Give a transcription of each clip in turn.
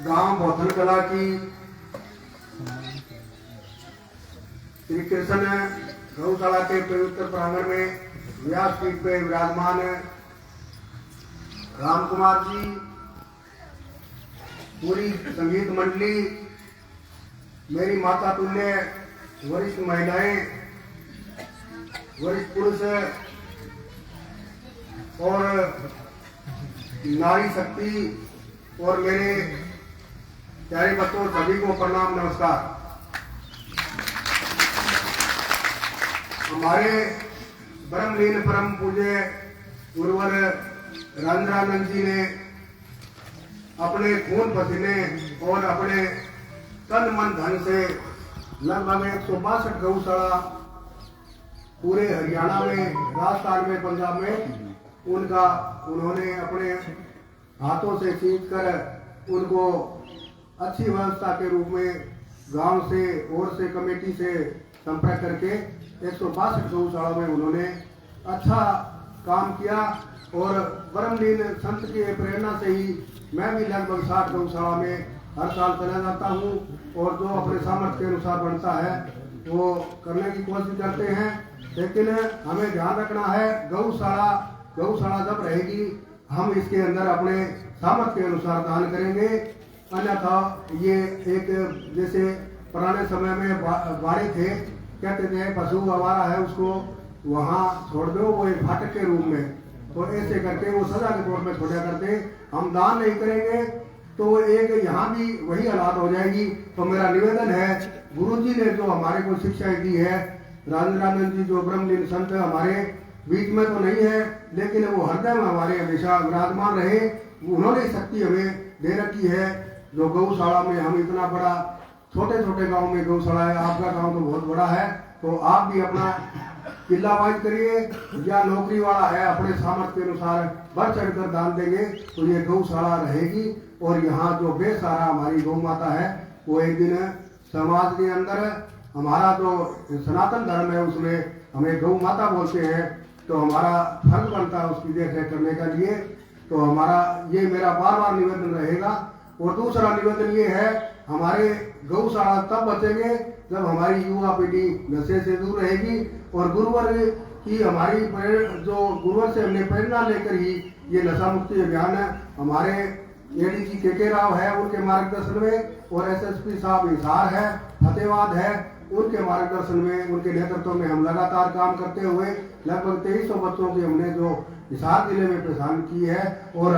गांव बोथन कला की श्री कृष्ण गौशाला के पवित्र प्रांगण में व्यासपीठ पे विराजमान राम कुमार जी, पूरी संगीत मंडली, मेरी माता तुल्य वरिष्ठ महिलाएं, वरिष्ठ पुरुष और नारी शक्ति और मेरे प्यारे बच्चों सभी को प्रणाम नमस्कार। हमारे ब्रह्मलीन परम पूज्य गुरुवर राजेंद्रानंद जी ने अपने खून पसीने और अपने तन मन धन से लगभग 162 गौशाला पूरे हरियाणा में, राजस्थान में, पंजाब में उन्होंने अपने हाथों से सींच कर उनको अच्छी व्यवस्था के रूप में गांव से और से कमेटी से संपर्क करके 162 गौशाला में उन्होंने अच्छा काम किया। और ब्रह्मलीन संत की प्रेरणा से ही मैं भी लगभग 60 गौशाला में हर साल चला जाता हूँ और जो अपने सामर्थ्य के अनुसार बनता है वो करने की कोशिश करते हैं। लेकिन हमें ध्यान रखना है, गौशाला जब रहेगी हम इसके अंदर अपने सामर्थ्य के अनुसार दान करेंगे, अन्यथा ये एक जैसे पुराने समय में बाड़े थे, कहते थे पशु आवारा है उसको वहाँ छोड़ दो, वो एक फाटक के रूप में, तो ऐसे करके वो सजा के तौर में छोड़ा करते। हम दान नहीं करेंगे तो एक यहाँ भी वही हालात हो जाएगी। तो मेरा निवेदन है, गुरु जी ने जो हमारे को शिक्षाएं दी है, राजेंद्रानंद जी जो ब्रह्मलीन संत हमारे बीच में तो नहीं है लेकिन वो हृदय में हमारे हमेशा विराजमान रहे, उन्होंने शक्ति हमें दे रखी है। जो गौशाला में हम इतना बड़ा छोटे छोटे गांव में गौशाला है, आपका गांव तो बहुत बड़ा है, तो आप भी अपना किल्लाबाज करिए, या नौकरी वाला है अपने सामर्थ्य के अनुसार बढ़ चढ़कर दान देंगे तो ये गौशाला रहेगी। और यहाँ जो बेसहारा हमारी गौ माता है वो एक दिन समाज के अंदर, हमारा जो सनातन धर्म है उसमें हमें गौ माता बोलते हैं, तो हमारा फर्ज बनता है उसकी देखरेख करने का लिए। तो हमारा ये मेरा बार बार निवेदन रहेगा। और दूसरा निवेदन ये है, हमारे गौशाला तब बचेंगे जब हमारी युवा पीढ़ी नशे से दूर रहेगी और गुरुवर की हमारी जो गुरुवर से हमने प्रेरणा लेकर ही ये नशा मुक्ति अभियान हमारे एडीजी के राव है उनके मार्गदर्शन में और एसएसपी साहब हिसार है, फतेहाबाद है, उनके मार्गदर्शन में, उनके नेतृत्व में हम लगातार काम करते हुए लगभग 2300 बच्चों की हमने जो हिसार जिले में पहचान की है और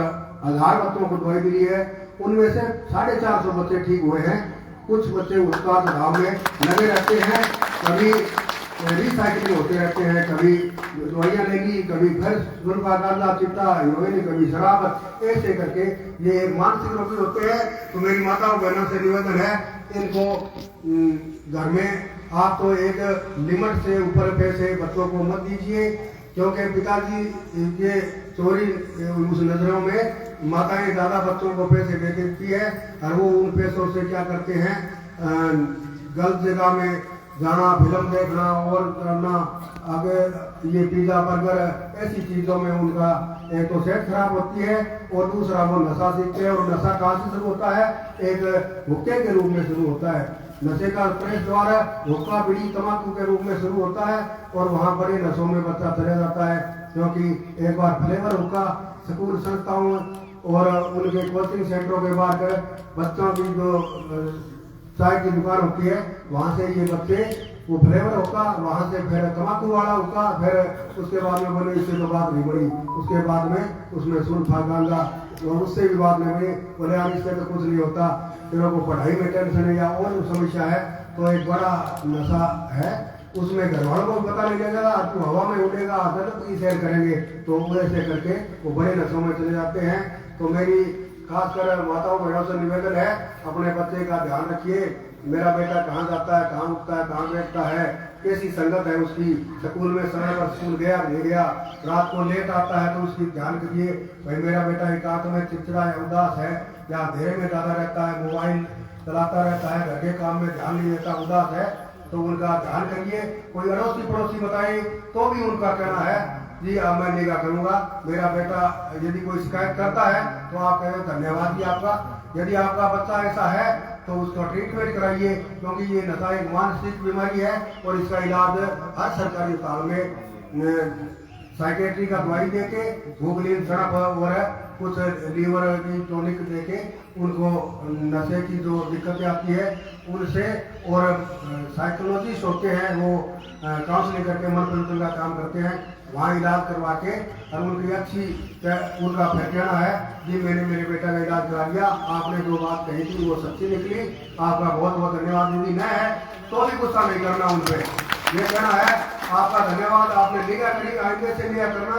1000 बच्चों को दवाई दी है। उनमें से 450 बच्चे ठीक हुए हैं। कुछ बच्चे उत्पाद भाव में लगे रहते हैं, कभी रिसाइकलिंग होते रहते हैं, कभी दवाइयाँ लेंगी, कभी फिर गुलबा गांजा चिट्टा हीरोइन, कभी शराब, ऐसे करके ये मानसिक रोगी होते हैं। तो मेरी माताओं बहनों से निवेदन है, इनको घर में आप तो एक लिमिट से ऊपर पैसे बच्चों को मत दीजिए, क्योंकि पिताजी के चोरी उस नजरों में माताएं ज्यादा बच्चों को पैसे दे देती है और वो उन पैसों से क्या करते हैं, गलत जगह में जाना, फिल्म देखना और करना, आगे ये पिज्जा बर्गर ऐसी चीजों में उनका एक तो सेहत खराब होती है और दूसरा वो नशा सीखते हैं। और नशा कहाँ से शुरू होता है, एक हुक्के के रूप में शुरू होता है। नशे का प्रवेश द्वार हुक्का, बीड़ी, तंबाकू के रूप में शुरू होता है और वहाँ बड़े नशों में बच्चा चला जाता है। क्योंकि एक बार फ्लेवर हुक्का स्कूल संस्थाओं और उनके कोचिंग सेंटरों के बाद बच्चों की जो चाय की दुकान होती है वहाँ से ये बच्चे वो फ्लेवर होगा, वहाँ से फिर तम्बाकू वाला होगा, फिर उसके बाद में बोले इससे तो बात नहीं बढ़ी, उसके बाद में उसमें सुल्फा गांजा और उससे भी बात नहीं बनी, बोले यार इससे तो कुछ नहीं होता, तेरे को पढ़ाई में टेंशन है या और समस्या है। तो एक बड़ा नशा है, उसमें घर वालों को पता नहीं लगेगा, तू हवा में उड़ेगा, गलत की सैर करेंगे, तो ऐसे करके वो बड़े नशों में चले जाते हैं। तो मेरी खासकर माताओं बहनों से निवेदन है, अपने बच्चे का ध्यान रखिए, मेरा बेटा कहाँ जाता है, कहाँ उठता है, कहाँ बैठता है, कैसी संगत है उसकी, स्कूल में समय पर स्कूल गया नहीं गया, रात को लेट आता है तो उसकी ध्यान करिए, भाई मेरा बेटा एकांत में चिड़चिड़ा है, उदास है, या अंधेरे में ज्यादा रहता है, मोबाइल चलाता रहता है, घर के काम में ध्यान नहीं देता, उदास है, तो उनका ध्यान करिए। कोई अड़ोसी पड़ोसी बताए तो भी उनका कहना है जी अब मैं निगाह करूंगा, मेरा बेटा यदि कोई शिकायत करता है तो आप कहें धन्यवाद जी आपका, यदि आपका बच्चा ऐसा है तो उसका ट्रीटमेंट कराइए, क्योंकि ये नशा एक मानसिक बीमारी है और इसका इलाज हर सरकारी अस्पताल में साइकेट्री का दवाई देके, गूगलिन सड़प और कुछ लीवर की टॉनिक देके उनको नशे की जो दिक्कतें आती है उनसे, और साइकोलॉजिस्ट होते हैं वो काउंसलिंग करके मन परिवर्तन का काम करते हैं, वहाँ इलाज करवा के और उनकी अच्छी उनका कहना है जी मैंने मेरे बेटा का इलाज करा लिया, आपने जो बात कही थी वो सच्ची निकली, आपका बहुत बहुत धन्यवाद। दीदी न है तो भी गुस्सा नहीं करना उन पर, ये कहना है आपका धन्यवाद, आपने लिया करी आगे से लिया करना,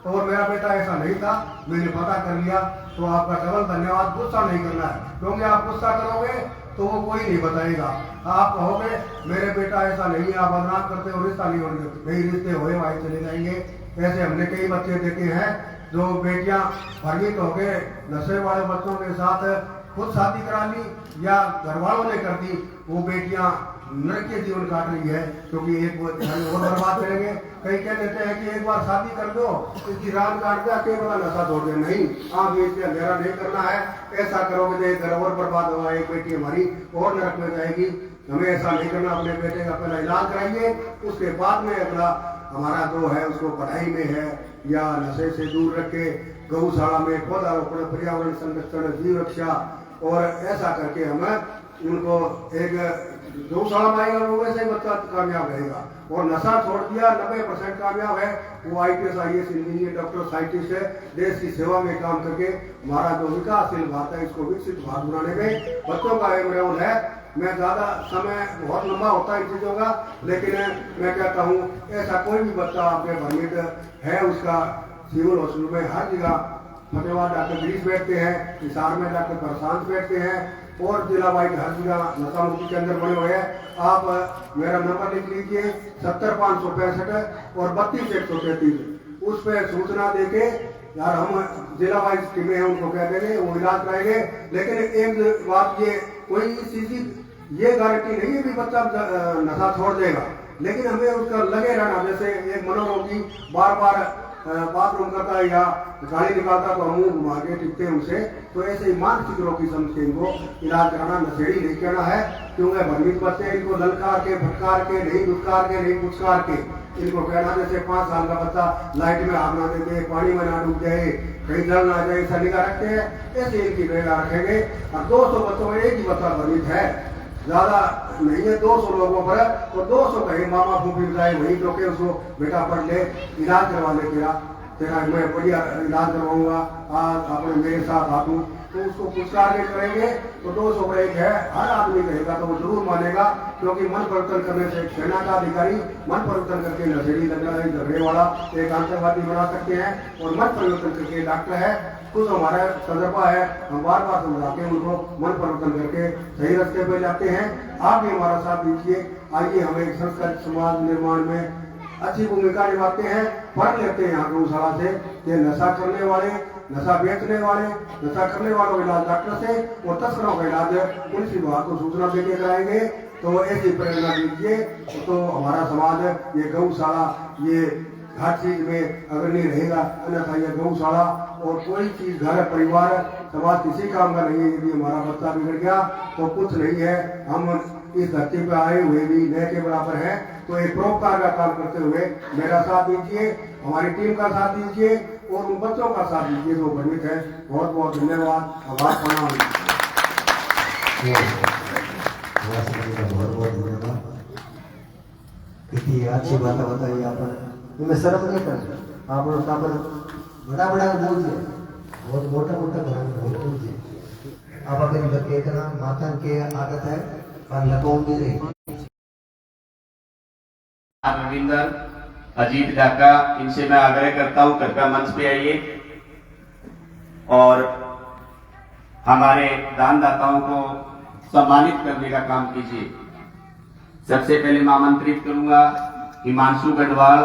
और मेरा बेटा ऐसा नहीं था मैंने पता कर लिया, तो आपका डबल धन्यवाद। गुस्सा नहीं करना है, क्योंकि आप गुस्सा करोगे तो वो कोई नहीं बताएगा, आप कहोगे मेरे बेटा ऐसा नहीं है, आप बदनाम करते हो, रिश्ता नहीं होने देते, नहीं रिश्ते हुए भाई चले जाएंगे। ऐसे हमने कई बच्चे देखे हैं जो बेटियां भ्रमित हो गए नशे वाले बच्चों के साथ खुद शादी करा ली या घर वालों ने कर दी, वो बेटियां नरक के जीवन काट रही है, क्योंकि एक और बर्बाद करेंगे। कई कह देते हैं कि एक बार शादी कर दो, इसकी रात काट दे, कई बार नशा छोड़ दे, नहीं, आगे इससे अंधेरा नहीं करना है, ऐसा करोगे तो एक घर और बर्बाद होगा, एक बेटी हमारी और नरक में जाएगी। हमें ऐसा नहीं करना, अपने बेटे का पहला इलाज कराइए, उसके बाद में अगला हमारा जो है उसको पढ़ाई में है या नशे से दूर रखे, गौशाला में पौधारोपण, पर्यावरण संरक्षण, जीव रक्षा, और ऐसा करके हमें उनको एक गौशाला में आएगा वो वैसे ही बच्चा कामयाब रहेगा। और नशा छोड़ दिया 90% कामयाब है, वो IPS IAS engineer doctor scientist है, देश की सेवा में काम करके हमारा जो विकासशील भारत है इसको विकसित भारत बनाने में बच्चों का एक रोल है। मैं ज्यादा समय बहुत लंबा होता है इन चीजों का, लेकिन मैं कहता हूँ ऐसा कोई भी बच्चा आपके भ्रमित है, उसका सिविल हॉस्पिटल में हर जगह फतेहाबाद डॉक्टर गिरीश बैठते हैं, हिसार में डॉक्टर प्रशांत बैठते हैं, और जिला वाइज हर जगह नशा मुक्ति केंद्र बने हुए हैं। आप मेरा नंबर लिख लीजिए 70 565 और 32 133, उस पर सूचना देके यार हम जिला वाइज टीमें हैं उनको कह देंगे, वो इलाज कराएंगे। लेकिन एक बात ये कोई चीज ये गारंटी नहीं है कि बच्चा नशा छोड़ देगा, लेकिन हमें उसका लगे रहना, जैसे एक मनोरोगी बार बार बाथरूम करता है या गाड़ी निकालता तो मुंह घुमा के टिकते हैं उसे, तो ऐसे ही मानसिक रोग की समस्या इनको इलाज कराना, नशेड़ी नहीं करना है, क्योंकि भ्रमित बच्चे इनको ललकार के, फटकार के, नहीं दुत्कार के, नहीं पुचकार के इनको कहना, जैसे 5 साल का बच्चा लाइट में हाथ ना दे दे, पानी में ना डूब जाए, कहीं जल ना जाए, ऐसा निगाह रखते हैं, ऐसे इनकी निगाह रखेंगे। और 200 बच्चों में एक ही बच्चा भ्रमित है, ज्यादा नहीं है 200 लोगों पर, और 200 कहीं मामा फूफी जाए वहीं रोके उसको, बेटा पढ़ ले, इलाज करवा ले, तेरा मैं बढ़िया इलाज करवाऊंगा, आज आपने मेरे साथ आतू, तो उसको पुरस्कार के करेंगे तो 200 पर एक है, हर आदमी कहेगा तो वो जरूर मानेगा, क्योंकि मन परिवर्तन करने से सेना का अधिकारी मन परिवर्तन करके नशेड़ी झगड़े वाला एक आतंकवादी बना सकते हैं, और मन परिवर्तन करके डॉक्टर है, कुछ हमारा तजर्बा है, हम बार बार समझाते हैं उनको, मन परिवर्तन करके सही रास्ते पे जाते हैं। आप भी हमारा साथ दीजिए, आइए हम एक संस्कृत समाज निर्माण में अच्छी भूमिका निभाते हैं, पढ़ लेते हैं यहाँ गौशाला से कि नशा करने वाले, नशा बेचने वाले, नशा करने वालों का इलाज डॉक्टर से और तस्करों का इलाज पुलिस विभाग को सूचना देके कराएंगे। तो ऐसी प्रेरणा दीजिए, तो हमारा समाज ये गौशाला ये हर चीज में अग्रणी रहेगा, अन्यथा ये गौशाला और कोई चीज घर परिवार समाज किसी काम का नहीं है। यदि हमारा बच्चा बिगड़ गया तो कुछ नहीं है, हम इस धरती पर आए हुए भी नए के बराबर है। तो एक परोपकार का काम करते हुए मेरा साथ दीजिए, हमारी टीम का साथ दीजिए और उन बच्चों का साथ दीजिए जो भ्रमित है। बहुत बहुत धन्यवाद, आभार, प्रणाम। बहुत बहुत धन्यवाद, कितनी अच्छी बात बताई आपने, मैं शर्म नहीं कर, आप बड़ा बड़ा बोल दिए, बहुत मोटा मोटा बोल दिए, आप अपने कहना माता के आदत है और लखों भी रही। रविंदर, अजीत डाका, इनसे मैं आग्रह करता हूं कृपया मंच पे आइए और हमारे दानदाताओं को सम्मानित करने का काम कीजिए। सबसे पहले मैं आमंत्रित करूंगा हिमांशु गढ़वाल।